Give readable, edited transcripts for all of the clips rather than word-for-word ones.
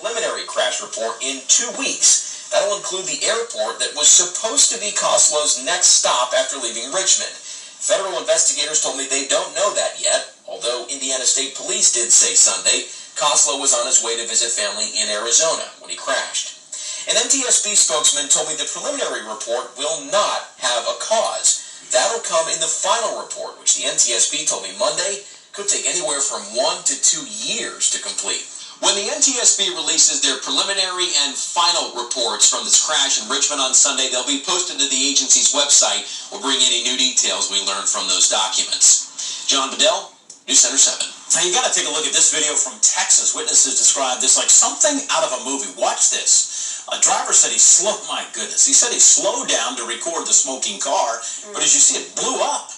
Preliminary crash report in 2 weeks. That'll include the airport that was supposed to be Coslow's next stop after leaving Richmond. Federal investigators told me they don't know that yet, although Indiana State Police did say Sunday Coslow was on his way to visit family in Arizona when he crashed. An NTSB spokesman told me the preliminary report will not have a cause. That'll come in the final report, which the NTSB told me Monday could take anywhere from 1 to 2 years to complete. When the NTSB releases their preliminary and final reports from this crash in Richmond on Sunday, they'll be posted to the agency's website. We'll bring any new details we learned from those documents. John Bedell, News Center 7. Now you got to take a look at this video from Texas. Witnesses described this like something out of a movie. Watch this. A driver said he slowed, my goodness, he said he slowed down to record the smoking car, but as you see, it blew up.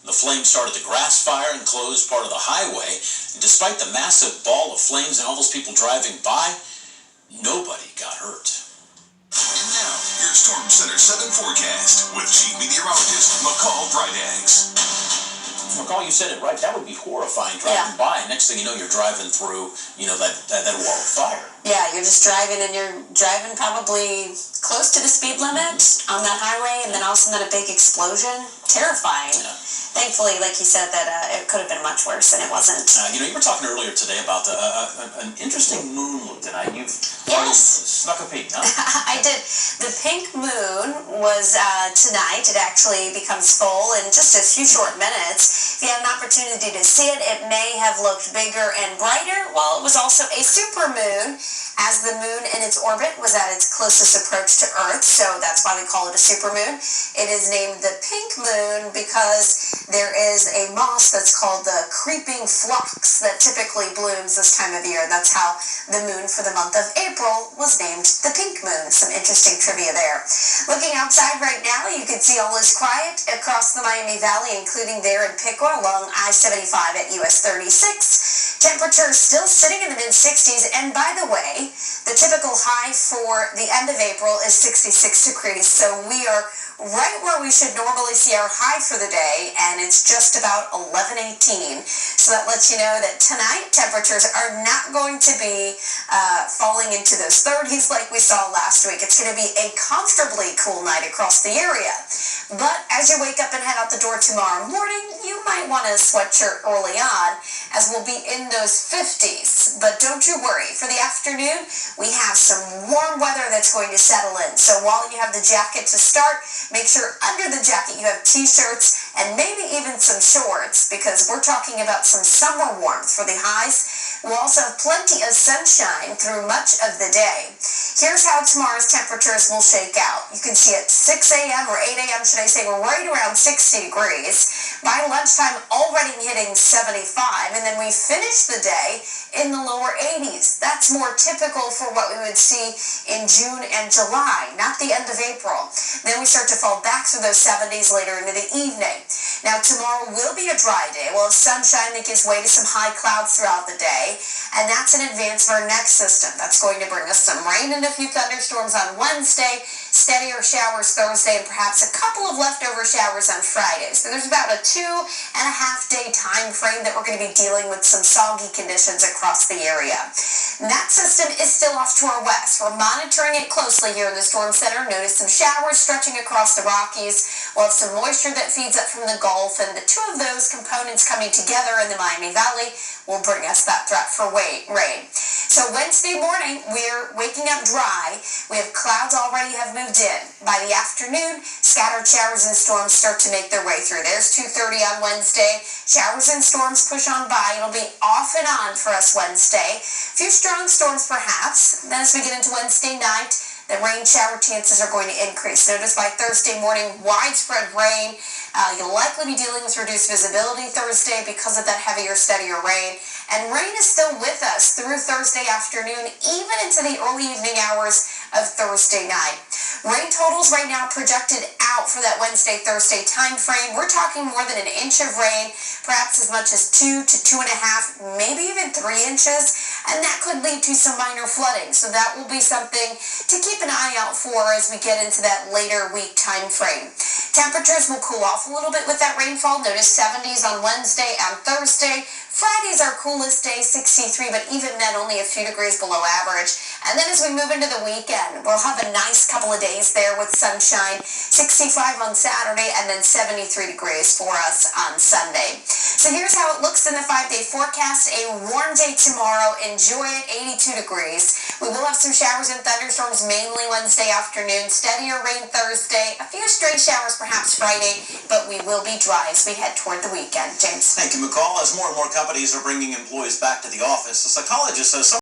The flames started the grass fire and closed part of the highway. And despite the massive ball of flames and all those people driving by, nobody got hurt. And now, your Storm Center 7 forecast with Chief Meteorologist McCall Vrydaghs. McCall, you said it right. That would be horrifying driving by. Next thing you know, you're driving through, that wall of fire. Yeah, you're just driving, and you're driving probably close to the speed limit on that highway, and then all of a sudden a big explosion. Terrifying. Yeah. Thankfully, like you said, that it could have been much worse, and it wasn't. You were talking earlier today about an interesting moon look tonight. You've snuck a peek, huh? I did. The pink moon was tonight. It actually becomes full in just a few short minutes. If you had an opportunity to see it, it may have looked bigger and brighter. Well, it was also a super moon, as the moon in its orbit was at its closest approach to Earth, so that's why we call it a supermoon. It is named the pink moon because there is a moss that's called the creeping phlox that typically blooms this time of year. That's how the moon for the month of April was named the pink moon. Some interesting trivia there. Looking outside right now, you can see all is quiet across the Miami Valley, including there in Piqua along I-75 at US 36. Temperature still sitting in the mid-60s, and by the way, the typical high for the end of April is 66 degrees, so we are right where we should normally see our high for the day, and it's just about 11:18. So that lets you know that tonight temperatures are not going to be falling into those 30s like we saw last week. It's going to be a comfortably cool night across the area. But as you wake up and head out the door tomorrow morning, you might want a sweatshirt early on, as we'll be in those 50s. But don't you worry, for the afternoon, we have some warm weather that's going to settle in. So while you have the jacket to start, make sure under the jacket you have t-shirts and maybe even some shorts, because we're talking about some summer warmth for the highs. We'll also have plenty of sunshine through much of the day. Here's how tomorrow's temperatures will shake out. You can see at 6 a.m. or 8 a.m., should I say, we're right around 60 degrees. By lunchtime, already hitting 75, and then we finish the day in the lower 80s. That's more typical for what we would see in June and July, not the end of April. Then we start to fall back through those 70s later into the evening. Now, tomorrow will be a dry day. We'll have sunshine that gives way to some high clouds throughout the day, and that's in advance of our next system. That's going to bring us some rain and a few thunderstorms on Wednesday, steadier showers Thursday, and perhaps a couple of leftover showers on Friday. So there's about a 2.5 day time frame that we're going to be dealing with some soggy conditions across the area. And that system is still off to our west. We're monitoring it closely here in the Storm Center. Notice some showers stretching across the Rockies. We'll have some moisture that feeds up from the Gulf, and the two of those components coming together in the Miami Valley will bring us that threat for rain. So Wednesday morning, we're waking up dry. We have clouds already have moved in. By the afternoon, scattered showers and storms start to make their way through. There's 2:30 on Wednesday. Showers and storms push on by. It'll be off and on for us Wednesday. A few strong storms perhaps. Then as we get into Wednesday night, the rain shower chances are going to increase. Notice by Thursday morning, widespread rain. You'll likely be dealing with reduced visibility Thursday because of that heavier, steadier rain. And rain is still with us through Thursday afternoon, even into the early evening hours of Thursday night. Rain totals right now projected out for that Wednesday, Thursday time frame. We're talking more than an inch of rain, perhaps as much as 2 to 2.5, maybe even 3 inches. and that could lead to some minor flooding. So that will be something to keep an eye out for as we get into that later week time frame. Temperatures will cool off a little bit with that rainfall. Notice 70s on Wednesday and Thursday. Friday's our coolest day, 63, but even then only a few degrees below average. And then as we move into the weekend, we'll have a nice couple of days there with sunshine, 65 on Saturday, and then 73 degrees for us on Sunday. So here's how it looks in the 5-day forecast. A warm day tomorrow. Enjoy it, 82 degrees. We will have some showers and thunderstorms mainly Wednesday afternoon, steadier rain Thursday, a few stray showers perhaps Friday, but we will be dry as we head toward the weekend. James. Thank you, McCall. As more and more companies are bringing employees back to the office, the psychologist says some